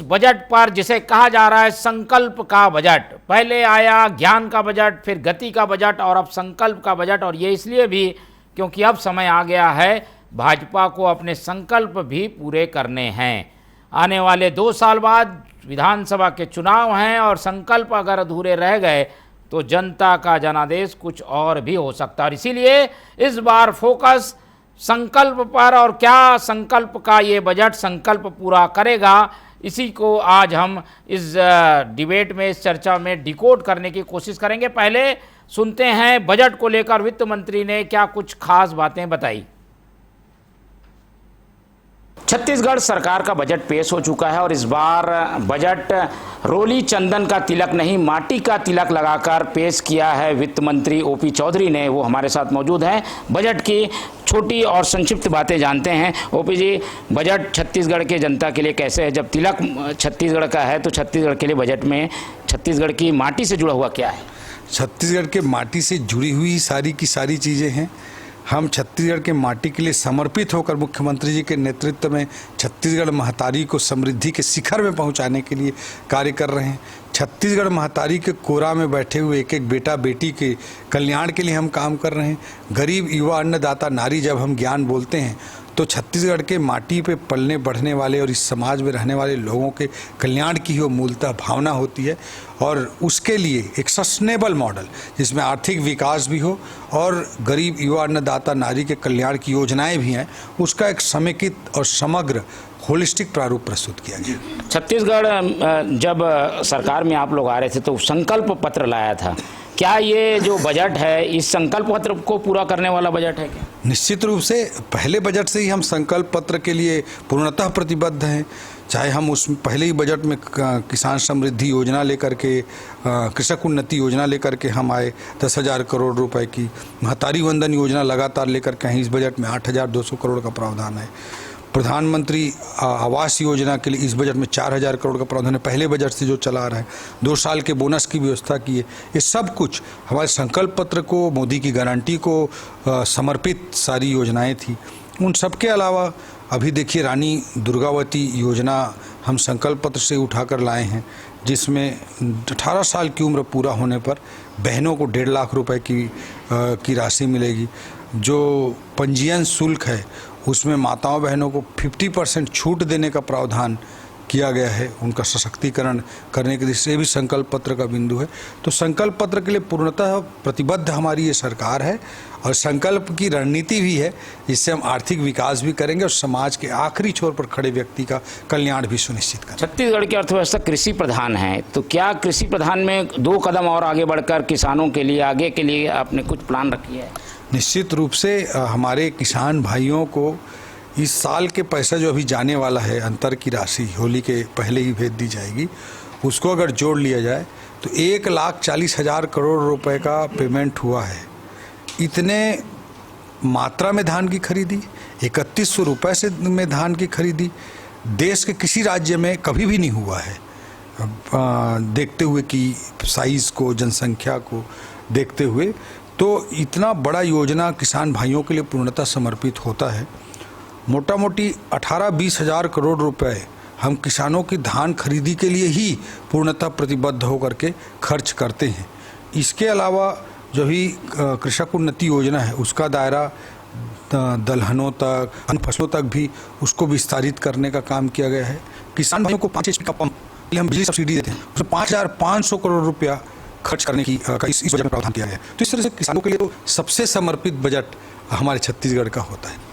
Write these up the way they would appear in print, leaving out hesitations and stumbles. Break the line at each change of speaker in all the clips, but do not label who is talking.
Budget पर जिसे कहा जा रहा है संकल्प का बजट, पहले आया ज्ञान का बजट, फिर गति का बजट और अब संकल्प का बजट। और ये इसलिए भी क्योंकि अब समय आ गया है भाजपा को अपने संकल्प भी पूरे करने हैं। आने वाले 2 साल बाद विधानसभा के चुनाव हैं और संकल्प अगर अधूरे रह गए तो जनता का जनादेश कुछ और भी हो सकता है। और इसीलिए इस बार फोकस संकल्प पर, और क्या संकल्प का ये बजट संकल्प पूरा करेगा, इसी को आज हम इस डिबेट में, इस चर्चा में डिकोड करने की कोशिश करेंगे। पहले सुनते हैं बजट को लेकर वित्त मंत्री ने क्या कुछ खास बातें बताई। छत्तीसगढ़ सरकार का बजट पेश हो चुका है और इस बार बजट रोली चंदन का तिलक नहीं, माटी का तिलक लगाकर पेश किया है वित्त मंत्री ओपी चौधरी ने। वो हमारे साथ मौजूद हैं। बजट की छोटी और संक्षिप्त बातें जानते हैं। ओपी जी, बजट छत्तीसगढ़ के जनता के लिए कैसे है? जब तिलक छत्तीसगढ़ का है तो छत्तीसगढ़ के लिए बजट में छत्तीसगढ़ की माटी से जुड़ा हुआ क्या है?
छत्तीसगढ़ के माटी से जुड़ी हुई सारी की सारी चीज़ें हैं। हम छत्तीसगढ़ के माटी के लिए समर्पित होकर मुख्यमंत्री जी के नेतृत्व में छत्तीसगढ़ महतारी को समृद्धि के शिखर में पहुंचाने के लिए कार्य कर रहे हैं। छत्तीसगढ़ महतारी के कोरा में बैठे हुए एक एक बेटा बेटी के कल्याण के लिए हम काम कर रहे हैं। गरीब युवा अन्नदाता नारी, जब हम ज्ञान बोलते हैं तो छत्तीसगढ़ के माटी पे पलने बढ़ने वाले और इस समाज में रहने वाले लोगों के कल्याण की ही वो मूलतः भावना होती है। और उसके लिए एक सस्टेनेबल मॉडल जिसमें आर्थिक विकास भी हो और गरीब युवा अन्नदाता नारी के कल्याण की योजनाएं भी हैं, उसका एक समेकित और समग्र होलिस्टिक प्रारूप प्रस्तुत किया गया।
छत्तीसगढ़ जब सरकार में आप लोग आ रहे थे तो संकल्प पत्र लाया था। क्या ये जो बजट है इस संकल्प पत्र को पूरा करने वाला बजट है क्या?
निश्चित रूप से पहले बजट से ही हम संकल्प पत्र के लिए पूर्णतः प्रतिबद्ध हैं। चाहे हम उस पहले ही बजट में किसान समृद्धि योजना लेकर के, कृषक उन्नति योजना लेकर के हम आए 10,000 करोड़ रुपए की, महतारी वंदन योजना लगातार लेकर के हैं। इस बजट में 8,200 करोड़ का प्रावधान है। प्रधानमंत्री आवास योजना के लिए इस बजट में 4,000 करोड़ का प्रावधान है, पहले बजट से जो चला रहा है। 2 साल के बोनस की व्यवस्था की है। ये सब कुछ हमारे संकल्प पत्र को, मोदी की गारंटी को समर्पित सारी योजनाएं थी। उन सब के अलावा अभी देखिए रानी दुर्गावती योजना हम संकल्प पत्र से उठाकर लाए हैं, जिसमें 18 साल की उम्र पूरा होने पर बहनों को 1.5 लाख रुपए की राशि मिलेगी। जो पंजीयन शुल्क है उसमें माताओं बहनों को 50% छूट देने का प्रावधान किया गया है। उनका सशक्तिकरण करने के दृष्टि से भी संकल्प पत्र का बिंदु है। तो संकल्प पत्र के लिए पूर्णतः प्रतिबद्ध हमारी ये सरकार है और संकल्प की रणनीति भी है, जिससे हम आर्थिक विकास भी करेंगे और समाज के आखिरी छोर पर खड़े व्यक्ति का कल्याण भी सुनिश्चित करेंगे।
छत्तीसगढ़ की अर्थव्यवस्था कृषि प्रधान है, तो क्या कृषि प्रधान में 2 कदम और आगे बढ़कर किसानों के लिए, आगे के लिए आपने कुछ प्लान रखी है?
निश्चित रूप से हमारे किसान भाइयों को इस साल के पैसा जो अभी जाने वाला है, अंतर की राशि होली के पहले ही भेज दी जाएगी, उसको अगर जोड़ लिया जाए तो 1,40,000 करोड़ रुपए का पेमेंट हुआ है। इतने मात्रा में धान की खरीदी, 3,100 रुपये से में धान की खरीदी देश के किसी राज्य में कभी भी नहीं हुआ है। देखते हुए कि साइज़ को, जनसंख्या को देखते हुए, तो इतना बड़ा योजना किसान भाइयों के लिए पूर्णतः समर्पित होता है। मोटा मोटी 18-20 हज़ार करोड़ रुपए हम किसानों की धान खरीदी के लिए ही पूर्णतः प्रतिबद्ध होकर के खर्च करते हैं। इसके अलावा जो भी कृषक उन्नति योजना है उसका दायरा दलहनों तक, अन्य फसलों तक भी उसको विस्तारित करने का काम किया गया है। किसान भाइयों को 5 HP का पंप हम बिजली सब्सिडी देते हैं, उसमें 5,500 करोड़ रुपया खर्च करने की इस बजट में प्रावधान किया गया है। तो इस तरह से किसानों के लिए तो सबसे समर्पित बजट हमारे छत्तीसगढ़ का होता है।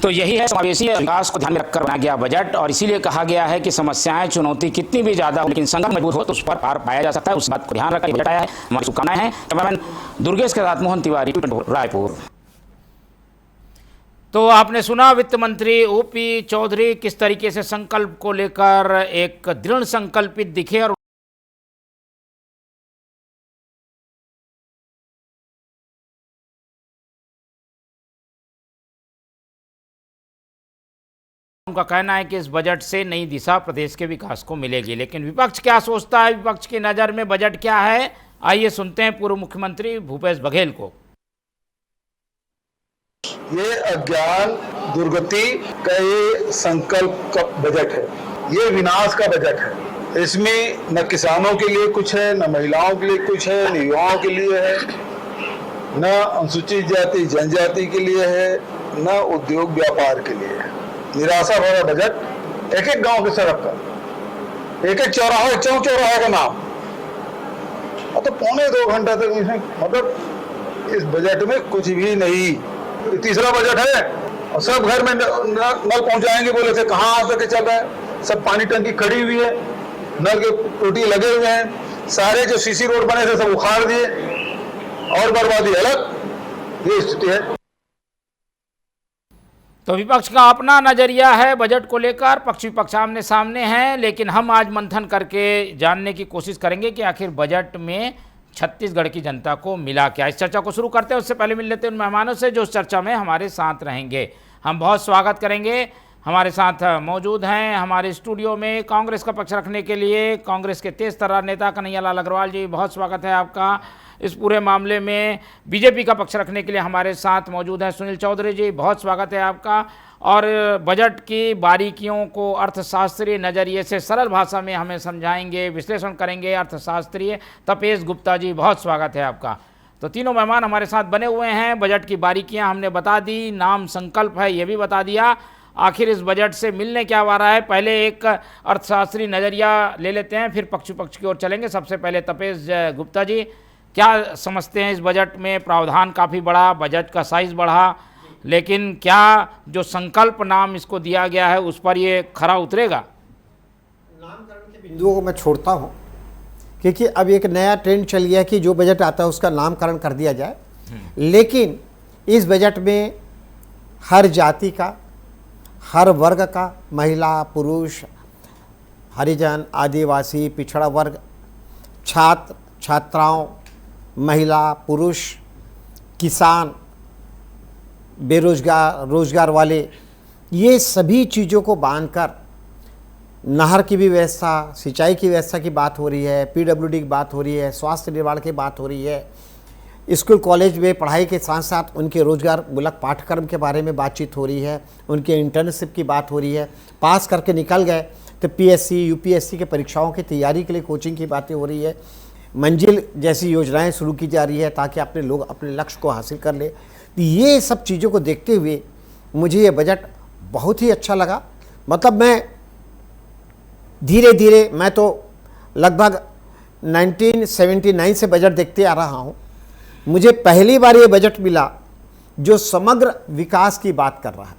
तो यही है समावेशी विकास को ध्यान में रखकर बनाया गया बजट, और इसीलिए कहा गया है कि समस्याएं, चुनौती कितनी भी ज्यादा हो लेकिन संगठन मजबूत हो तो उस पर पार पाया जा सकता है। उस बात को ध्यान रखकर बजट आया है। हमारी शुभकामनाएं हैं। कैमरामैन दुर्गेश के साथ मोहन तिवारी, रायपुर। तो आपने सुना वित्त मंत्री ओपी चौधरी किस तरीके से संकल्प को लेकर एक दृढ़ संकल्पित दिखे और उनका कहना है कि इस बजट से नई दिशा प्रदेश के विकास को मिलेगी। लेकिन विपक्ष क्या सोचता है, विपक्ष की नज़र में बजट क्या है, आइए सुनते हैं पूर्व मुख्यमंत्री भूपेश बघेल को।
ये अज्ञान दुर्गति का ये संकल्प का बजट है। ये विनाश का बजट है। इसमें न किसानों के लिए कुछ है, न महिलाओं के लिए कुछ है, न युवाओं के लिए है, न अनुसूचित जाति जनजाति के लिए है, न उद्योग व्यापार के लिए है। निराशा भरा बजट। एक एक गांव की सड़क का, एक एक चौराहा, चौक चौराहे का नाम, और तो 1.25 घंटा तक इसमें, मतलब इस बजट में कुछ भी नहीं। तीसरा बजट है और सब घर में नल पहुंचाएंगे बोले थे, कहाँ आज तक चल रहा है? सब पानी टंकी खड़ी हुई है, नल के टूटी लगे हुए हैं, सारे जो सीसी रोड बने थे सब उखाड़ दिए और बर्बादी अलग। ये स्थिति है।
तो विपक्ष का अपना नजरिया है बजट को लेकर, पक्ष विपक्ष आमने सामने हैं, लेकिन हम आज मंथन करके जानने की कोशिश करेंगे कि आखिर बजट में छत्तीसगढ़ की जनता को मिला क्या। इस चर्चा को शुरू करते हैं उससे पहले मिल लेते हैं उन मेहमानों से जो इस चर्चा में हमारे साथ रहेंगे। हम बहुत स्वागत करेंगे। हमारे साथ मौजूद हैं हमारे स्टूडियो में कांग्रेस का पक्ष रखने के लिए कांग्रेस के तेज तर्रार नेता कन्हैयालाल अग्रवाल जी, बहुत स्वागत है आपका इस पूरे मामले में। बीजेपी का पक्ष रखने के लिए हमारे साथ मौजूद हैं सुनील चौधरी जी, बहुत स्वागत है आपका। और बजट की बारीकियों को अर्थशास्त्रीय नज़रिए से सरल भाषा में हमें समझाएंगे, विश्लेषण करेंगे अर्थशास्त्रीय तपेश गुप्ता जी, बहुत स्वागत है आपका। तो तीनों मेहमान हमारे साथ बने हुए हैं। बजट की बारीकियां हमने बता दी, नाम संकल्प है ये भी बता दिया, आखिर इस बजट से मिलने क्या आ रहा है। पहले एक अर्थशास्त्री नज़रिया ले लेते हैं, फिर पक्ष की ओर चलेंगे। सबसे पहले तपेश गुप्ता जी, क्या समझते हैं इस बजट में? प्रावधान काफ़ी बड़ा, बजट का साइज़ बढ़ा, लेकिन क्या जो संकल्प नाम इसको दिया गया है उस पर ये खरा उतरेगा?
नामकरण के बिंदुओं को मैं छोड़ता हूँ, क्योंकि अब एक नया ट्रेंड चल गया कि जो बजट आता है उसका नामकरण कर दिया जाए। लेकिन इस बजट में हर जाति का, हर वर्ग का, महिला, पुरुष, हरिजन, आदिवासी, पिछड़ा वर्ग, छात्र, छात्राओं, महिला, पुरुष, किसान, बेरोजगार, रोजगार वाले, ये सभी चीज़ों को बांधकर नहर की भी व्यवस्था, सिंचाई की व्यवस्था की बात हो रही है, पीडब्ल्यूडी की बात हो रही है, स्वास्थ्य निर्माण की बात हो रही है, स्कूल कॉलेज में पढ़ाई के साथ साथ उनके रोजगार मूलक पाठ्यक्रम के बारे में बातचीत हो रही है, उनके इंटर्नशिप की बात हो रही है। पास करके निकल गए तो पीएससी, यूपीएससी के परीक्षाओं की तैयारी के लिए कोचिंग की बातें हो रही है। मंजिल जैसी योजनाएं शुरू की जा रही है ताकि अपने लोग अपने लक्ष्य को हासिल कर ले। तो ये सब चीज़ों को देखते हुए मुझे ये बजट बहुत ही अच्छा लगा। मतलब मैं धीरे धीरे, मैं तो लगभग 1979 से बजट देखते आ रहा हूँ। मुझे पहली बार ये बजट मिला जो समग्र विकास की बात कर रहा है।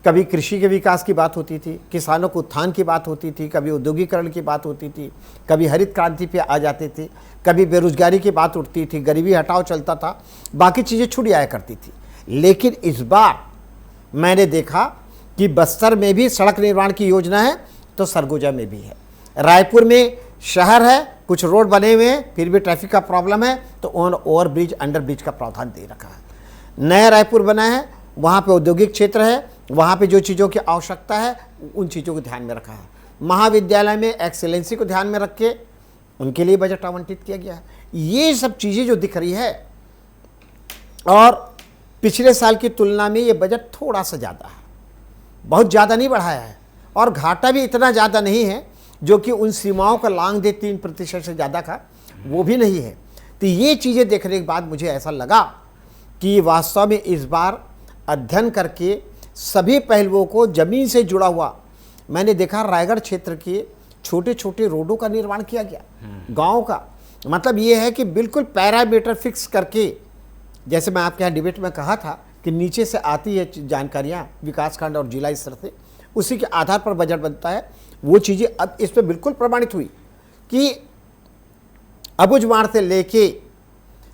कभी कृषि के विकास की बात होती थी, किसानों को उत्थान की बात होती थी, कभी औद्योगिकरण की बात होती थी, कभी हरित क्रांति पे आ जाते थे, कभी बेरोजगारी की बात उठती थी, गरीबी हटाओ चलता था, बाकी चीज़ें छूट जाया करती थी। लेकिन इस बार मैंने देखा कि बस्तर में भी सड़क निर्माण की योजना है तो सरगुजा में भी है, रायपुर में शहर है, कुछ रोड बने हुए हैं फिर भी ट्रैफिक का प्रॉब्लम है तो ओवर ब्रिज, अंडर ब्रिज का प्रावधान दे रखा है। नया रायपुर बना है, वहाँ पे औद्योगिक क्षेत्र है, वहाँ पे जो चीज़ों की आवश्यकता है उन चीज़ों को ध्यान में रखा है। महाविद्यालय में एक्सेलेंसी को ध्यान में रख के उनके लिए बजट आवंटित किया गया है। ये सब चीज़ें जो दिख रही है, और पिछले साल की तुलना में ये बजट थोड़ा सा ज़्यादा है, बहुत ज़्यादा नहीं बढ़ाया है, और घाटा भी इतना ज़्यादा नहीं है जो कि उन सीमाओं का लांग दे 3% से ज़्यादा का, वो भी नहीं है। तो ये चीज़ें देखने के बाद मुझे ऐसा लगा कि वास्तव में इस बार अध्ययन करके सभी पहलुओं को ज़मीन से जुड़ा हुआ, मैंने देखा रायगढ़ क्षेत्र के छोटे छोटे रोडों का निर्माण किया गया, गांव का। मतलब ये है कि बिल्कुल पैरामीटर फिक्स करके, जैसे मैं आपके यहाँ डिबेट में कहा था कि नीचे से आती है जानकारियाँ विकासखंड और जिला स्तर से, उसी के आधार पर बजट बनता है। वो चीज़ें अब इस पर बिल्कुल प्रमाणित हुई कि अबुझमाड़ से लेके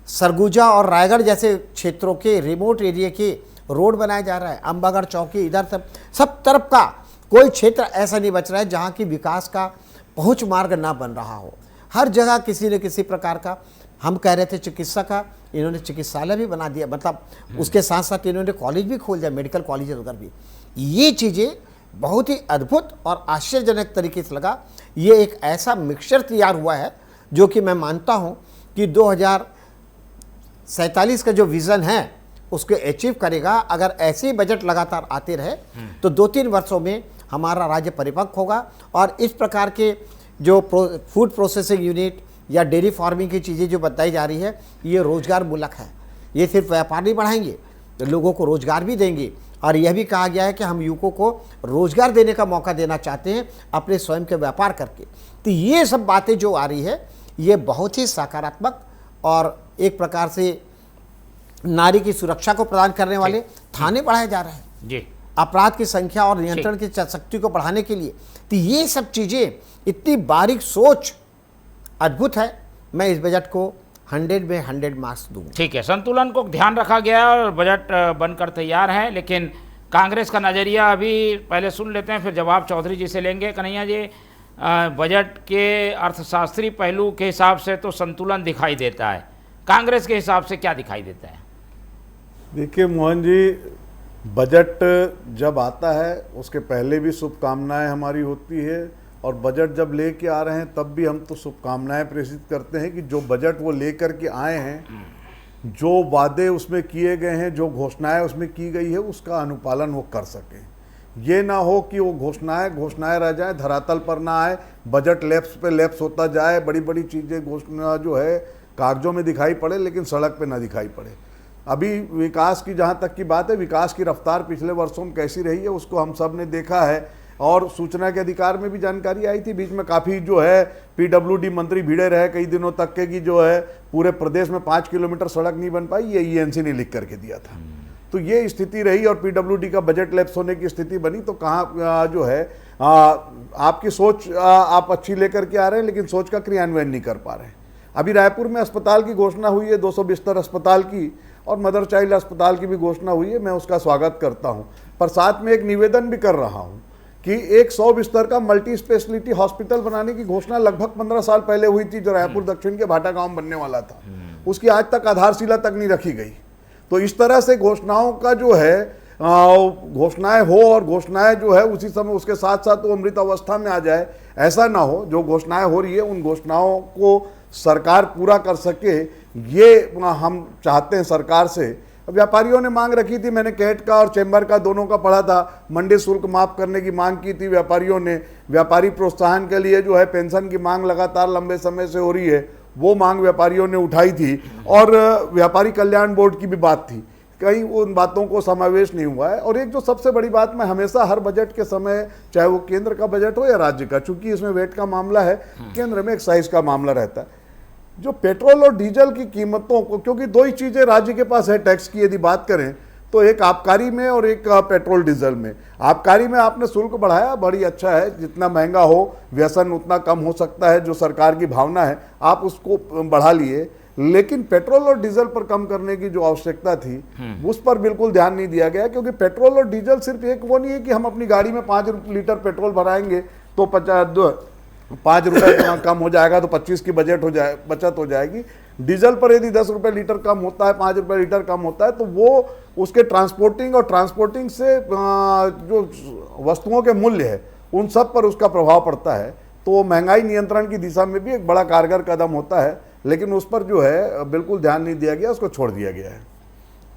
सरगुजा और रायगढ़ जैसे क्षेत्रों के रिमोट एरिया के रोड बनाया जा रहा है। अंबागढ़ चौकी, इधर सब तरफ का कोई क्षेत्र ऐसा नहीं बच रहा है जहाँ की विकास का पहुँच मार्ग ना बन रहा हो। हर जगह किसी न किसी प्रकार का, हम कह रहे थे चिकित्सा का, इन्होंने चिकित्सालय भी बना दिया, मतलब उसके साथ साथ इन्होंने कॉलेज भी खोल दिया, मेडिकल कॉलेज उधर भी। ये चीज़ें बहुत ही अद्भुत और आश्चर्यजनक तरीके से लगा। ये एक ऐसा मिक्सचर तैयार हुआ है जो कि मैं मानता हूँ कि 2047 का जो विज़न है उसको अचीव करेगा। अगर ऐसे ही बजट लगातार आते रहे तो 2-3 वर्षों में हमारा राज्य परिपक्व होगा और इस प्रकार के जो फूड प्रोसेसिंग यूनिट या डेयरी फार्मिंग की चीज़ें जो बताई जा रही है, ये रोजगार मूलक है। ये सिर्फ व्यापार नहीं बढ़ाएंगे, तो लोगों को रोजगार भी देंगे। और यह भी कहा गया है कि हम युवकों को रोजगार देने का मौका देना चाहते हैं अपने स्वयं के व्यापार करके। तो ये सब बातें जो आ रही है, ये बहुत ही सकारात्मक और एक प्रकार से नारी की सुरक्षा को प्रदान करने वाले थाने बढ़ाए जा रहे हैं
जी,
अपराध की संख्या और नियंत्रण की शक्ति को बढ़ाने के लिए। तो ये सब चीज़ें, इतनी बारीक सोच अद्भुत है। मैं इस बजट को 100 में 100 मार्क्स दूंगा।
ठीक है, संतुलन को ध्यान रखा गया और बजट बनकर तैयार है। लेकिन कांग्रेस का नज़रिया अभी पहले सुन लेते हैं, फिर जवाब चौधरी जी से लेंगे। कन्हैया जी, बजट के अर्थशास्त्री पहलू के हिसाब से तो संतुलन दिखाई देता है, कांग्रेस के हिसाब से क्या दिखाई देता है?
देखिए मोहन जी, बजट जब आता है उसके पहले भी शुभकामनाएं हमारी होती है, और बजट जब लेके आ रहे हैं तब भी हम तो शुभकामनाएं प्रेषित करते हैं कि जो बजट वो लेकर के आए हैं, जो वादे उसमें किए गए हैं, जो घोषणाएं उसमें की गई है, उसका अनुपालन वो कर सकें। ये ना हो कि वो घोषणाएं रह जाएं, धरातल पर ना आए, बजट लैप्स पे लैप्स होता जाए, बड़ी बड़ी चीज़ें घोषणा जो है कागजों में दिखाई पड़े लेकिन सड़क पे ना दिखाई पड़े। अभी विकास की जहाँ तक की बात है, विकास की रफ्तार पिछले वर्षों में कैसी रही है उसको हम सब ने देखा है, और सूचना के अधिकार में भी जानकारी आई थी। बीच में काफ़ी जो है पीडब्ल्यूडी मंत्री भिड़े रहे कई दिनों तक के, कि जो है पूरे प्रदेश में 5 किलोमीटर सड़क नहीं बन पाई, ये ईएनसी ने लिख करके दिया था। तो ये स्थिति रही और पीडब्ल्यूडी का बजट लैप्स होने की स्थिति बनी। तो कहाँ जो है आपकी सोच आप अच्छी लेकर के आ रहे हैं, लेकिन सोच का क्रियान्वयन नहीं कर पा रहे हैं। अभी रायपुर में अस्पताल की घोषणा हुई है, 200 बिस्तर अस्पताल की, और मदर चाइल्ड अस्पताल की भी घोषणा हुई है। मैं उसका स्वागत करता हूँ, पर साथ में एक निवेदन भी कर रहा हूँ कि एक 100 बिस्तर का मल्टी स्पेशलिटी हॉस्पिटल बनाने की घोषणा लगभग 15 साल पहले हुई थी, जो रायपुर दक्षिण के भाटा गांव में बनने वाला था। उसकी आज तक आधारशिला तक नहीं रखी गई। तो इस तरह से घोषणाओं का जो है घोषणाएं हो और घोषणाएं जो है उसी समय उसके साथ साथ वो अमृत अवस्था में आ जाए, ऐसा ना हो। जो घोषणाएं हो रही है उन घोषणाओं को सरकार पूरा कर सके, ये हम चाहते हैं सरकार से। व्यापारियों ने मांग रखी थी, मैंने कैट का और चैम्बर का दोनों का पढ़ा था, मंडी शुल्क माफ करने की मांग की थी व्यापारियों ने। व्यापारी प्रोत्साहन के लिए जो है पेंशन की मांग लगातार लंबे समय से हो रही है, वो मांग व्यापारियों ने उठाई थी। और व्यापारी कल्याण बोर्ड की भी बात थी, कहीं उन बातों को समावेश नहीं हुआ है। और एक जो सबसे बड़ी बात, मैं हमेशा हर बजट के समय, चाहे वो केंद्र का बजट हो या राज्य का, चूंकि इसमें वेट का मामला है, केंद्र में एक्साइज का मामला रहता है, जो पेट्रोल और डीजल की कीमतों को, क्योंकि दो ही चीज़ें राज्य के पास है टैक्स की यदि बात करें तो, एक आबकारी में और एक पेट्रोल डीजल में। आबकारी में आपने शुल्क बढ़ाया, बड़ी अच्छा है, जितना महंगा हो व्यसन उतना कम हो सकता है, जो सरकार की भावना है आप उसको बढ़ा लिए। लेकिन पेट्रोल और डीजल पर कम करने की जो आवश्यकता थी उस पर बिल्कुल ध्यान नहीं दिया गया, क्योंकि पेट्रोल और डीजल सिर्फ एक वो नहीं है कि हम अपनी गाड़ी में 5 लीटर पेट्रोल भराएंगे तो 5 रुपये कम हो जाएगा तो 25 की बचत हो जाएगी। डीजल पर यदि 10 रुपये लीटर कम होता है, 5 रुपये लीटर कम होता है, तो वो उसके ट्रांसपोर्टिंग से जो वस्तुओं के मूल्य है उन सब पर उसका प्रभाव पड़ता है। तो महंगाई नियंत्रण की दिशा में भी एक बड़ा कारगर कदम होता है, लेकिन उस पर जो है बिल्कुल ध्यान नहीं दिया गया, उसको छोड़ दिया गया है।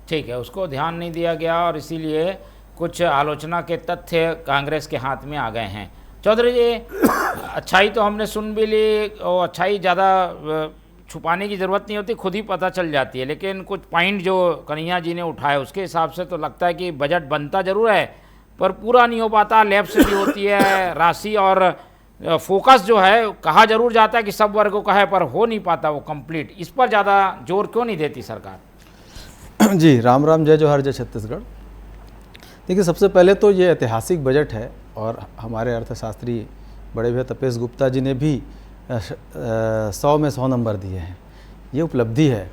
ठीक है, उसको ध्यान नहीं दिया गया और इसीलिए कुछ आलोचना के तथ्य कांग्रेस के हाथ में आ गए हैं। चौधरी जी, अच्छाई तो हमने सुन भी ली, और अच्छाई ज़्यादा छुपाने की ज़रूरत नहीं होती, खुद ही पता चल जाती है। लेकिन कुछ पॉइंट जो कन्हैया जी ने उठाए उसके हिसाब से तो लगता है कि बजट बनता ज़रूर है पर पूरा नहीं हो पाता, लैप्स भी होती है राशि, और फोकस जो है कहा जरूर जाता है कि सब वर्गों का है, पर हो नहीं पाता वो कंप्लीट। इस पर ज़्यादा जोर क्यों नहीं देती सरकार?
जी, राम राम, जय जोहार, जय छत्तीसगढ़। देखिए, सबसे पहले तो ये ऐतिहासिक बजट है और हमारे अर्थशास्त्री बड़े भैया तपेश गुप्ता जी ने भी 100 में 100 नंबर दिए हैं। ये उपलब्धि है।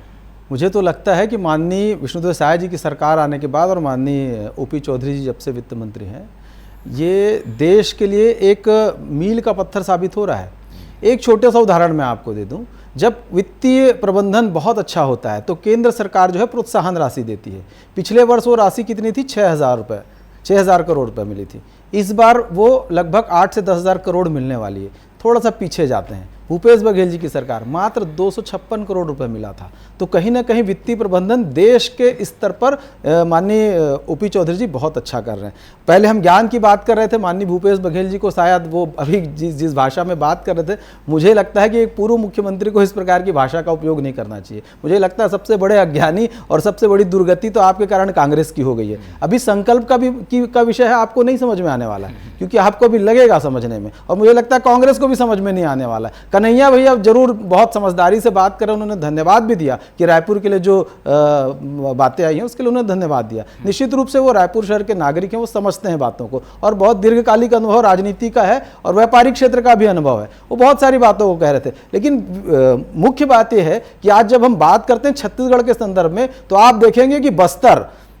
मुझे तो लगता है कि माननीय विष्णुदेव साय जी की सरकार आने के बाद और माननीय ओपी चौधरी जी जब से वित्त मंत्री हैं, ये देश के लिए एक मील का पत्थर साबित हो रहा है। एक छोटा सा उदाहरण मैं आपको दे दूं, जब वित्तीय प्रबंधन बहुत अच्छा होता है तो केंद्र सरकार जो है प्रोत्साहन राशि देती है। पिछले वर्ष वो राशि कितनी थी? 6,000 करोड़ रुपए मिली थी। इस बार वो लगभग 8 से 10,000 करोड़ मिलने वाली है। थोड़ा सा पीछे जाते हैं, भूपेश बघेल जी की सरकार मात्र 256 करोड़ रुपए मिला था। तो कहीं ना कहीं वित्तीय प्रबंधन देश के स्तर पर माननीय ओपी चौधरी जी बहुत अच्छा कर रहे हैं। पहले हम ज्ञान की बात कर रहे थे, माननीय भूपेश बघेल जी को शायद वो अभी जिस भाषा में बात कर रहे थे, मुझे लगता है कि एक पूर्व मुख्यमंत्री को इस प्रकार की भाषा का उपयोग नहीं करना चाहिए। मुझे लगता है सबसे बड़े अज्ञानी और सबसे बड़ी दुर्गति तो आपके कारण कांग्रेस की हो गई है। अभी संकल्प का विषय है, आपको नहीं समझ में आने वाला है, क्योंकि आपको भी लगेगा समझने में, और मुझे लगता है कांग्रेस को भी समझ में नहीं आने वाला है। कन्हैया भैया जरूर बहुत समझदारी से बात करें, उन्होंने धन्यवाद भी दिया कि रायपुर के लिए जो बातें आई हैं उसके लिए उन्होंने धन्यवाद दिया। निश्चित रूप से वो रायपुर शहर के नागरिक हैं, वो समझते हैं बातों को, और बहुत दीर्घकालिक अनुभव राजनीति का है और व्यापारिक क्षेत्र का भी अनुभव है। वो बहुत सारी बातों को कह रहे थे, लेकिन मुख्य बात यह है कि आज जब हम बात करते हैं छत्तीसगढ़ के संदर्भ में, तो आप देखेंगे कि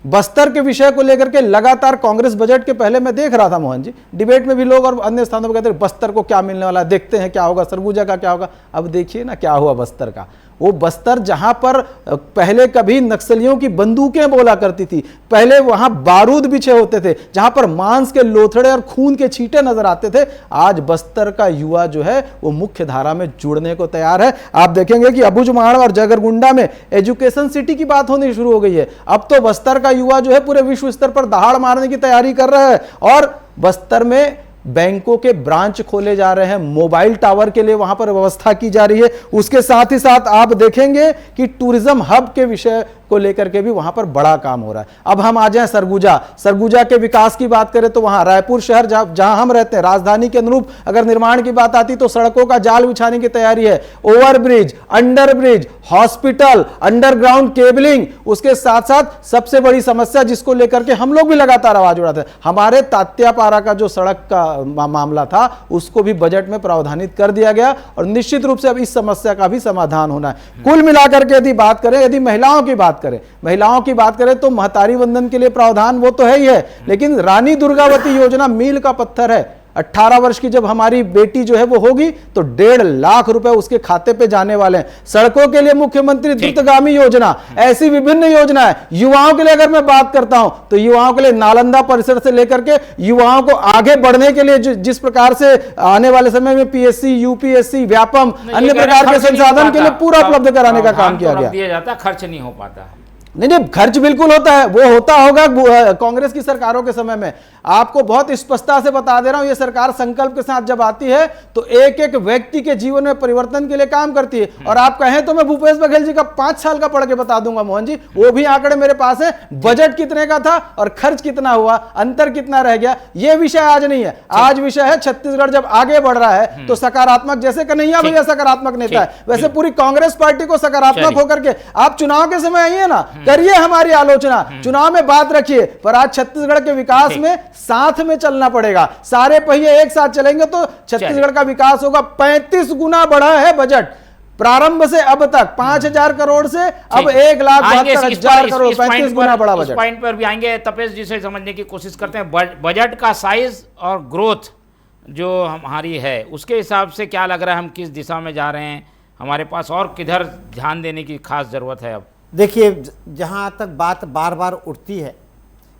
बस्तर के विषय को लेकर के लगातार कांग्रेस बजट के पहले मैं देख रहा था मोहन जी, डिबेट में भी लोग और अन्य स्थानों पर कहते हैं बस्तर को क्या मिलने वाला है, देखते हैं क्या होगा, सरगुजा का क्या होगा। अब देखिए ना क्या हुआ बस्तर का। वो बस्तर जहां पर पहले कभी नक्सलियों की बंदूकें बोला करती थी, पहले वहां बारूद बिछे होते थे, जहां पर मांस के लोथड़े और खून के छींटे नजर आते थे, आज बस्तर का युवा जो है वो मुख्य धारा में जुड़ने को तैयार है। आप देखेंगे कि अबुझमाड़ और जगरगुंडा में एजुकेशन सिटी की बात होनी शुरू हो गई है। अब तो बस्तर का युवा जो है पूरे विश्व स्तर पर दहाड़ मारने की तैयारी कर रहा है, और बस्तर में बैंकों के ब्रांच खोले जा रहे हैं, मोबाइल टावर के लिए वहां पर व्यवस्था की जा रही है। उसके साथ ही साथ आप देखेंगे कि टूरिज्म हब के विषय को लेकर के भी वहां पर बड़ा काम हो रहा है। अब हम आ जाएं सरगुजा के विकास की बात करें तो वहां रायपुर शहर जहां हम रहते हैं, राजधानी के अनुरूप अगर निर्माण की बात आती तो सड़कों का जाल बिछाने की तैयारी है, overbridge, underbridge, hospital, underground cabling. उसके साथ साथ सबसे बड़ी समस्या जिसको लेकर के हम लोग भी लगातार आवाज उठाते हैं, हमारे तात्यापारा का जो सड़क का मामला था उसको भी बजट में प्रावधानित कर दिया गया, और निश्चित रूप से अब इस समस्या का भी समाधान होना है। कुल मिलाकर के यदि बात करें, यदि महिलाओं की बात करें तो महतारी वंदन के लिए प्रावधान वो तो है ही है, लेकिन रानी दुर्गावती योजना मील का पत्थर है। 18 वर्ष की जब हमारी बेटी जो है वो होगी तो 1.5 लाख रुपए उसके खाते पे जाने वाले हैं। सड़कों के लिए मुख्यमंत्री द्रुतगामी योजना, ऐसी विभिन्न योजना है। युवाओं के लिए अगर मैं बात करता हूं तो युवाओं के लिए नालंदा परिसर से लेकर के युवाओं को आगे बढ़ने के लिए जिस प्रकार से आने वाले समय में पीएससी, यूपीएससी, व्यापम, अन्य प्रकार के संसाधन के लिए पूरा उपलब्ध कराने का काम किया
गया। खर्च नहीं हो पाता।
नहीं, खर्च बिल्कुल होता है, वो होता होगा कांग्रेस की सरकारों के समय में। आपको बहुत स्पष्टता से बता दे रहा हूं, ये सरकार संकल्प के साथ जब आती है तो एक एक व्यक्ति के जीवन में परिवर्तन के लिए काम करती है। और आप कहें तो मैं भूपेश बघेल जी का 5 साल का पढ़ के बता दूंगा मोहन जी, वो भी आंकड़े मेरे पास है, बजट कितने का था और खर्च कितना हुआ, अंतर कितना रह गया। ये विषय आज नहीं है, आज विषय है छत्तीसगढ़ जब आगे बढ़ रहा है तो सकारात्मक, जैसे कन्हैया भैया सकारात्मक नेता है, वैसे पूरी कांग्रेस पार्टी को सकारात्मक होकर के आप चुनाव के समय आइए ना, करिए हमारी आलोचना, चुनाव में बात रखिए, पर आज छत्तीसगढ़ के विकास में साथ में चलना पड़ेगा। सारे पहिए एक साथ चलेंगे तो छत्तीसगढ़ का विकास होगा। 35 गुना बढ़ा है बजट, प्रारंभ से अब तक 5,000 करोड़ से अब 1,72,000 करोड़, 35 गुना बड़ा बजट।
पॉइंट पर भी आएंगे। तपेश जी से समझने की कोशिश करते हैं, बजट का साइज और ग्रोथ जो हमारी है उसके हिसाब से क्या लग रहा है, हम किस दिशा में जा रहे हैं, हमारे पास और किधर ध्यान देने की खास जरूरत है? अब
देखिए, जहाँ तक बात बार बार उठती है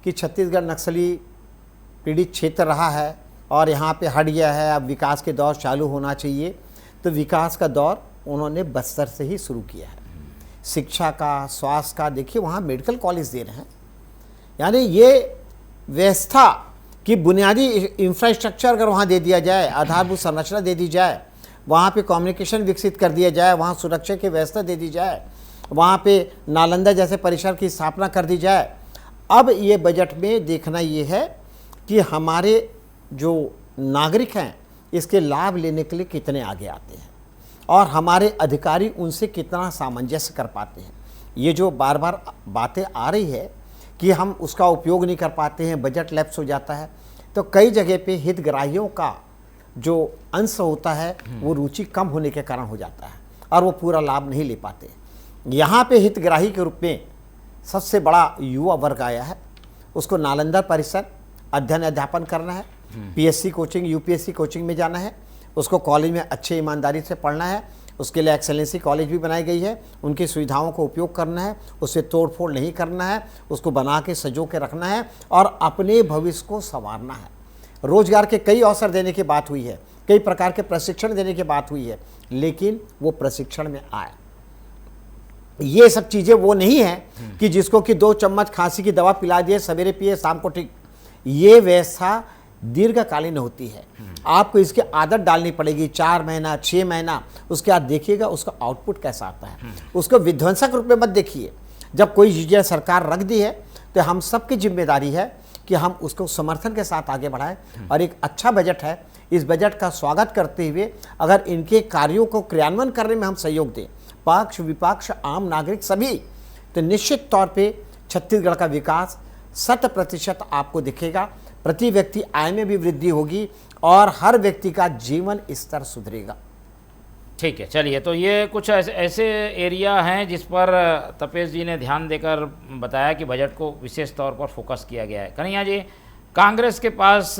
कि छत्तीसगढ़ नक्सली पीड़ित क्षेत्र रहा है और यहाँ पे हट गया है, अब विकास के दौर चालू होना चाहिए, तो विकास का दौर उन्होंने बस्तर से ही शुरू किया है। शिक्षा का, स्वास्थ्य का, देखिए वहाँ मेडिकल कॉलेज दे रहे हैं, यानी ये व्यवस्था की बुनियादी इंफ्रास्ट्रक्चर अगर वहाँ दे दिया जाए, आधारभूत संरचना दे दी जाए, वहाँ पे कम्युनिकेशन विकसित कर दिया जाए, वहाँ सुरक्षा की व्यवस्था दे दी जाए, वहाँ पे नालंदा जैसे परिसर की स्थापना कर दी जाए। अब ये बजट में देखना ये है कि हमारे जो नागरिक हैं इसके लाभ लेने के लिए कितने आगे आते हैं और हमारे अधिकारी उनसे कितना सामंजस्य कर पाते हैं। ये जो बार बार बातें आ रही है कि हम उसका उपयोग नहीं कर पाते हैं, बजट लैप्स हो जाता है, तो कई जगह पे हितग्राहियों का जो अंश होता है वो रुचि कम होने के कारण हो जाता है और वो पूरा लाभ नहीं ले पाते। यहाँ पे हितग्राही के रूप में सबसे बड़ा युवा वर्ग आया है, उसको नालंदा परिसर अध्ययन अध्यापन करना है, पीएससी कोचिंग, यूपीएससी कोचिंग में जाना है, उसको कॉलेज में अच्छे ईमानदारी से पढ़ना है, उसके लिए एक्सेलेंसी कॉलेज भी बनाई गई है, उनकी सुविधाओं को उपयोग करना है, उससे तोड़ फोड़ नहीं करना है, उसको बना के सजो के रखना है और अपने भविष्य को संवारना है। रोजगार के कई अवसर देने की बात हुई है, कई प्रकार के प्रशिक्षण देने की बात हुई है, लेकिन वो प्रशिक्षण में आए। ये सब चीज़ें वो नहीं है कि जिसको कि 2 चम्मच खांसी की दवा पिला दिए, सवेरे पिए शाम को ठीक। ये व्यवस्था दीर्घकालीन होती है, आपको इसकी आदत डालनी पड़ेगी। 4 महीना 6 महीना, उसके बाद देखिएगा उसका आउटपुट कैसा आता है। उसको विध्वंसक रूप में मत देखिए। जब कोई चीज़ें सरकार रख दी है तो हम सबकी जिम्मेदारी है कि हम उसको समर्थन के साथ आगे बढ़ाएं। और एक अच्छा बजट है, इस बजट का स्वागत करते हुए अगर इनके कार्यों को क्रियान्वयन करने में हम सहयोग दें, पक्ष विपक्ष आम नागरिक सभी, तो निश्चित तौर पे छत्तीसगढ़ का विकास 100% आपको दिखेगा। प्रति व्यक्ति आय में भी वृद्धि होगी और हर व्यक्ति का जीवन स्तर सुधरेगा।
ठीक है, चलिए, तो ये कुछ ऐसे एरिया हैं जिस पर तपेश जी ने ध्यान देकर बताया कि बजट को विशेष तौर पर फोकस किया गया है। कन्हैया जी, कांग्रेस के पास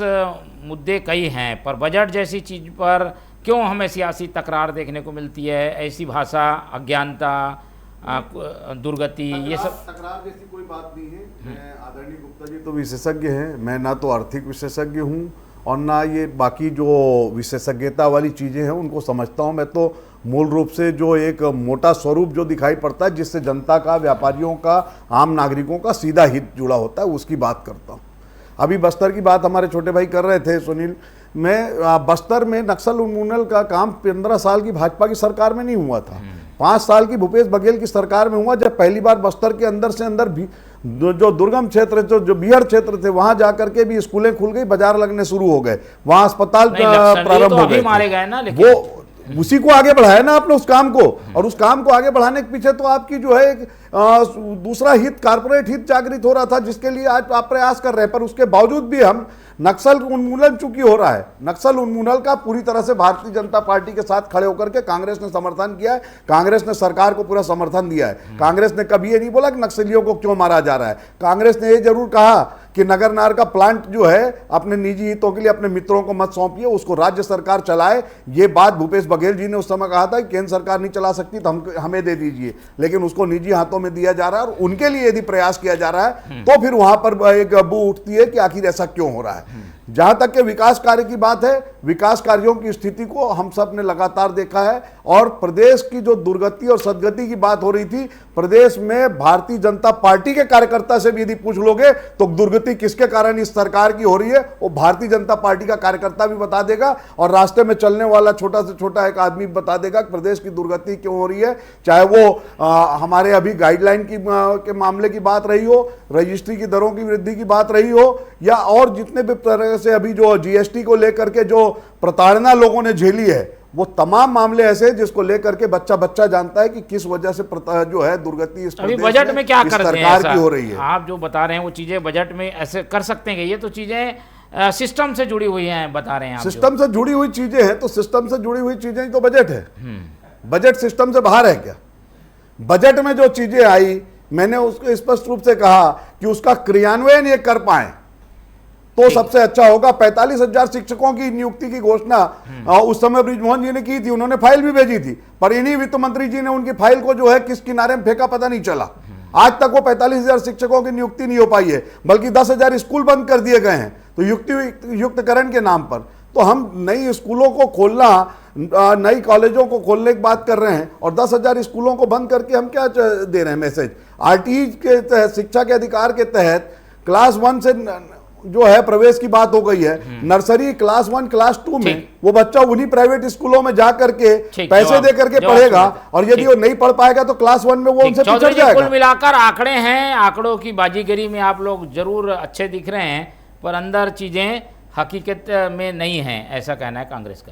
मुद्दे कई हैं, पर बजट जैसी चीज़ पर क्यों हमें सियासी तकरार देखने को मिलती है? ऐसी भाषा, अज्ञानता, दुर्गति, ये सब।
तकरार जैसी कोई बात नहीं है। मैं आदरणीय गुप्ता जी तो विशेषज्ञ हैं, मैं ना तो आर्थिक विशेषज्ञ हूँ और ना ये बाकी जो विशेषज्ञता वाली चीज़ें हैं उनको समझता हूँ। मैं तो मूल रूप से जो एक मोटा स्वरूप जो दिखाई पड़ता है, जिससे जनता का, व्यापारियों का, आम नागरिकों का सीधा हित जुड़ा होता है, उसकी बात करता हूँ। अभी बस्तर की बात हमारे छोटे भाई कर रहे थे सुनील। मैं बस्तर में नक्सल उन्मूलन का काम 15 साल की भाजपा की सरकार में नहीं हुआ था, 5 साल की भूपेश बघेल की सरकार में हुआ, जब पहली बार बस्तर के अंदर से अंदर भी जो दुर्गम क्षेत्र, जो बीहड़ क्षेत्र थे, वहां जाकर के भी स्कूलें खुल गई, बाजार लगने शुरू हो गए, वहां अस्पताल प्रारंभ हो गए।
मारे गए ना, लेकिन
वो उसी को आगे बढ़ाया ना आपने, उस काम को। और उस काम को आगे बढ़ाने के पीछे तो आपकी जो है एक दूसरा हित, कारपोरेट हित जागृत हो रहा था, जिसके लिए आज आप प्रयास कर रहे हैं। पर उसके बावजूद भी हम नक्सल उन्मूलन चूंकि हो रहा है, नक्सल उन्मूलन का पूरी तरह से भारतीय जनता पार्टी के साथ खड़े होकर के कांग्रेस ने समर्थन किया है। कांग्रेस ने सरकार को पूरा समर्थन दिया है। कांग्रेस ने कभी ये नहीं बोला कि नक्सलियों को क्यों मारा जा रहा है। कांग्रेस ने ये जरूर कहा कि नगरनार का प्लांट जो है अपने निजी हितों के लिए अपने मित्रों को मत सौंपिए, उसको राज्य सरकार चलाए। ये बात भूपेश बघेल जी ने उस समय कहा था कि केंद्र सरकार नहीं चला सकती तो हमें दे दीजिए, लेकिन उसको निजी हाथों में दिया जा रहा है और उनके लिए यदि प्रयास किया जा रहा है तो फिर वहां पर एक बू उठती है कि आखिर ऐसा क्यों हो रहा है। जहां तक के विकास कार्य की बात है, विकास कार्यों की स्थिति को हम सब ने लगातार देखा है। और प्रदेश की जो दुर्गति और सदगति की बात हो रही थी, प्रदेश में भारतीय जनता पार्टी के कार्यकर्ता से भी यदि पूछ लोगे तो दुर्गति किसके कारण इस सरकार की हो रही है, वो भारतीय जनता पार्टी का कार्यकर्ता भी बता देगा और रास्ते में चलने वाला छोटा से छोटा एक आदमी बता देगा कि प्रदेश की दुर्गति क्यों हो रही है। चाहे वो हमारे अभी गाइडलाइन के मामले की बात रही हो, रजिस्ट्री की दरों की वृद्धि की बात रही हो, या और जितने भी तरह से अभी जो जीएसटी को लेकर के जो प्रताड़ना लोगों ने झेली है, वो तमाम मामले ऐसे जिसको लेकर के बच्चा जानता है कि किस वजह से जो है दुर्गति इस
अभी बजट में क्या कर रहे हैं
की हो रही है।
आप जो बता रहे हैं वो चीजें बजट में ऐसे कर सकते हैं कि ये तो चीजें सिस्टम से जुड़ी हुई हैं, बता रहे हैं आप।
सिस्टम से जुड़ी हुई चीजें हैं तो सिस्टम से जुड़ी हुई चीजें तो बजट है। बजट सिस्टम से बाहर है क्या? बजट में जो चीजें आई, मैंने उसको स्पष्ट रूप से कहा कि उसका क्रियान्वयन ये कर पाए तो सबसे अच्छा होगा। 45,000 शिक्षकों की नियुक्ति की घोषणा उस समय बृजमोहन जी ने की थी, उन्होंने फाइल भी भेजी थी, पर इन्हीं वित्त मंत्री जी ने उनकी फाइल को जो है किस किनारे में फेंका पता नहीं चला। आज तक वो 45,000 शिक्षकों की नियुक्ति नहीं हो पाई है, बल्कि 10,000 स्कूल बंद कर दिए गए हैं तो युक्तकरण के नाम पर। तो हम नई स्कूलों को खोलना, नई कॉलेजों को खोलने की बात कर रहे हैं और 10,000 स्कूलों को बंद करके हम क्या दे रहे हैं मैसेज? आरटीई के तहत, शिक्षा के अधिकार के तहत क्लास 1 से जो है प्रवेश की बात हो गई है, नर्सरी क्लास 1 क्लास 2 में वो बच्चा उन्हीं प्राइवेट स्कूलों में जा करके पैसे दे करके पढ़ेगा और यदि वो नहीं पढ़ पाएगा तो क्लास 1 में वो उनसे पिछड़ जाएगा।
कुल मिलाकर आंकड़े हैं, आंकड़ों की बाजीगरी में आप लोग जरूर अच्छे दिख रहे हैं, पर अंदर चीजें हकीकत में नहीं है, ऐसा कहना है कांग्रेस का।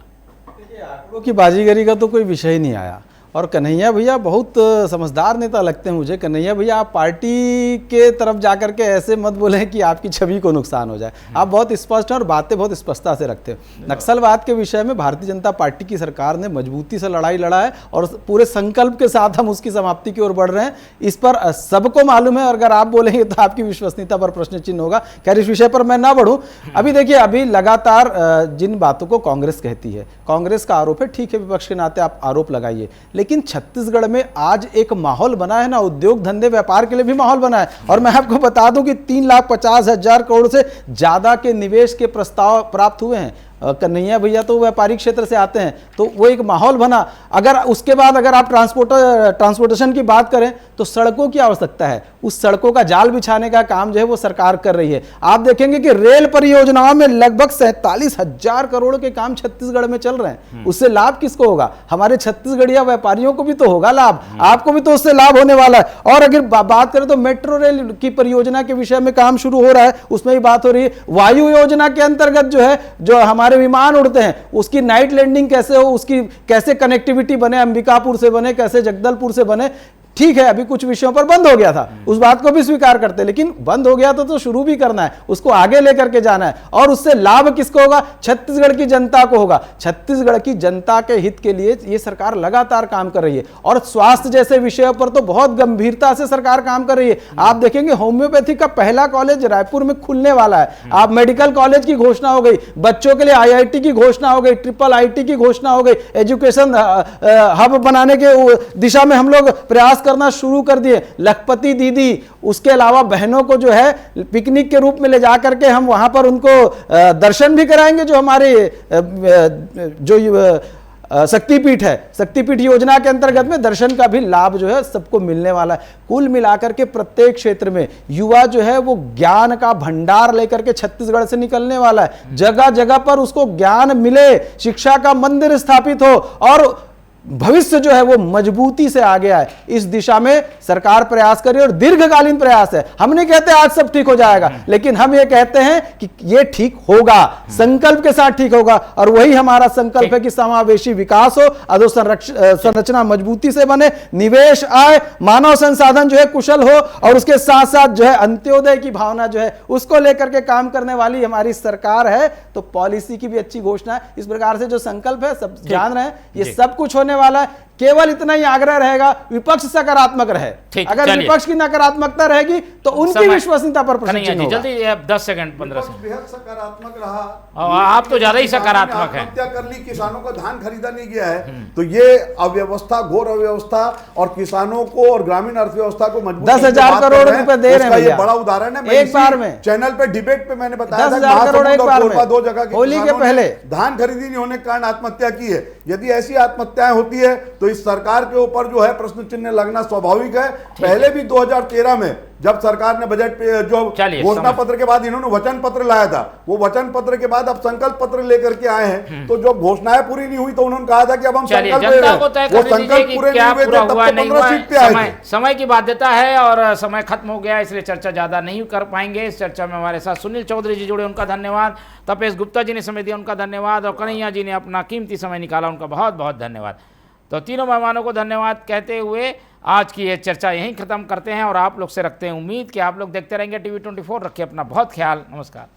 आंकड़ों की बाजीगरी का तो कोई विषय ही नहीं आया। और कन्हैया भैया बहुत समझदार नेता लगते हैं मुझे। कन्हैया भैया, आप पार्टी के तरफ जाकर के ऐसे मत बोलें कि आपकी छवि को नुकसान हो जाए। आप बहुत स्पष्ट हैं और बातें बहुत स्पष्टता से रखते हैं। नक्सलवाद के विषय में भारतीय जनता पार्टी की सरकार ने मजबूती से लड़ाई लड़ा है और पूरे संकल्प के साथ हम उसकी समाप्ति की ओर बढ़ रहे हैं। इस पर सबको मालूम है और अगर आप बोलेंगे तो आपकी विश्वसनीयता पर प्रश्न चिन्ह होगा। खैर, इस विषय पर मैं ना बढ़ूं। अभी देखिए, अभी लगातार जिन बातों को कांग्रेस कहती है, कांग्रेस का आरोप है, ठीक है, विपक्ष के नाते आप आरोप लगाइए, लेकिन छत्तीसगढ़ में आज एक माहौल बना है ना, उद्योग धंधे व्यापार के लिए भी माहौल बना है। और मैं आपको बता दूं कि 3,50,000 करोड़ से ज्यादा के निवेश के प्रस्ताव प्राप्त हुए हैं। कन्हैया भैया तो व्यापारिक क्षेत्र से आते हैं, तो वो एक माहौल बना। अगर उसके बाद अगर आप ट्रांसपोर्टेशन की बात करें तो सड़कों की आवश्यकता है, उस सड़कों का जाल बिछाने का काम जो है वो सरकार कर रही है। आप देखेंगे कि रेल परियोजनाओं में लगभग 47,000 करोड़ के काम छत्तीसगढ़ में चल रहे हैं। उससे लाभ किसको होगा? हमारे छत्तीसगढ़िया व्यापारियों को भी तो होगा लाभ, आपको भी तो उससे लाभ होने वाला है। और अगर बात करें तो मेट्रो रेल की परियोजना के विषय में काम शुरू हो रहा है, उसमें भी बात हो रही है। वायु योजना के अंतर्गत जो है, जो हमारे विमान उड़ते हैं उसकी नाइट लैंडिंग कैसे हो, उसकी कैसे कनेक्टिविटी बने, अंबिकापुर से बने, कैसे जगदलपुर से बने। ठीक है, अभी कुछ विषयों पर बंद हो गया था, उस बात को भी स्वीकार करते हैं, लेकिन बंद हो गया तो शुरू भी करना है, उसको आगे लेकर के जाना है। और उससे लाभ किसको होगा? छत्तीसगढ़ की जनता को होगा। छत्तीसगढ़ की जनता के हित के लिए ये सरकार लगातार काम कर रही है और स्वास्थ्य जैसे विषयों पर तो बहुत गंभीरता से सरकार काम कर रही है। आप देखेंगे होम्योपैथी का पहला कॉलेज रायपुर में खुलने वाला है। आप मेडिकल कॉलेज की घोषणा हो गई, बच्चों के लिए IIT की घोषणा हो गई, IIIT की घोषणा हो गई, एजुकेशन हब बनाने के दिशा में हम लोग प्रयास करना शुरू कर दिए। लखपति दीदी, उसके अलावा बहनों को जो है पिकनिक के रूप में ले जाकर के हम वहां पर उनको दर्शन भी कराएंगे। जो हमारे जो शक्तिपीठ है, शक्तिपीठ योजना के अंतर्गत में दर्शन का भी लाभ जो है सबको मिलने वाला है। कुल मिलाकर के प्रत्येक क्षेत्र में युवा जो है वो ज्ञान का भंडार लेकर के छत्तीसगढ़ से निकलने वाला है। जगह जगह पर उसको ज्ञान मिले, शिक्षा का मंदिर स्थापित हो और भविष्य जो है वो मजबूती से आ गया है। इस दिशा में सरकार प्रयास कर रही है और दीर्घकालीन प्रयास है। हम नहीं कहते आज सब ठीक हो जाएगा, लेकिन हम ये कहते हैं कि ये ठीक होगा, संकल्प के साथ ठीक होगा। और वही हमारा संकल्प है कि समावेशी विकास हो, अधोसंरचना मजबूती से बने, निवेश आए, मानव संसाधन जो है कुशल हो और उसके साथ साथ जो है अंत्योदय की भावना जो है उसको लेकर के काम करने वाली हमारी सरकार है। तो पॉलिसी की भी अच्छी घोषणा है। इस प्रकार से जो संकल्प है सब जान रहे हैं, ये सब कुछ होने वाला है। केवल इतना ही आग्रह रहेगा, विपक्ष सकारात्मक रहे। अगर विपक्ष की नकारात्मकता रहेगी तो उनकी विश्वसनीयता पर प्रश्न चिन्ह होगा।
जल्दी 10 सेकंड 15 सेकंड।
बेहद सकारात्मक रहा।
आप तो ज्यादा ही सकारात्मक हैं।
हत्या कर ली, किसानों का धान खरीदा नहीं गया है, तो ये अव्यवस्था, घोर अव्यवस्था और किसानों को और ग्रामीण अर्थव्यवस्था को मजबूत
10,000 करोड़ रुपए दे रहे हैं।
ये बड़ा उदाहरण है।
एक बार में
चैनल पे डिबेट पे मैंने बताया
10,000 करोड़ एक बार में,
दो जगह के
होली के पहले
धान खरीदी नहीं होने के कारण आत्महत्या की है। यदि ऐसी आत्महत्याएं होती है तो इस सरकार के ऊपर जो है प्रश्न चिन्ह लगना स्वाभाविक है। पहले भी 2013 में जब सरकार ने बजट पे जो घोषणा पत्र के बाद इन्होंने वचन पत्र लाया था, वो वचन पत्र के बाद अब संकल्प पत्र लेकर के आए हैं। तो जो घोषणाएं पूरी नहीं हुई तो उन्होंने कहा था कि अब हम संकल्प ले रहे हैं। वो संकल्प पूरे नहीं हुए थे, तब तो 15 सीट पे आए थे।
समय की बाध्यता है और समय खत्म हो गया, इसलिए चर्चा ज्यादा नहीं कर पाएंगे। इस चर्चा में हमारे साथ सुनील चौधरी जी जुड़े, उनका धन्यवाद। तपेश गुप्ता जी ने समय दिया, उनका धन्यवाद। और कन्हैया जी ने अपना कीमती समय निकाला, उनका बहुत बहुत धन्यवाद। तो तीनों मेहमानों को धन्यवाद कहते हुए आज की ये चर्चा यहीं ख़त्म करते हैं और आप लोग से रखते हैं उम्मीद कि आप लोग देखते रहेंगे TV 24। रखिए अपना बहुत ख्याल। नमस्कार।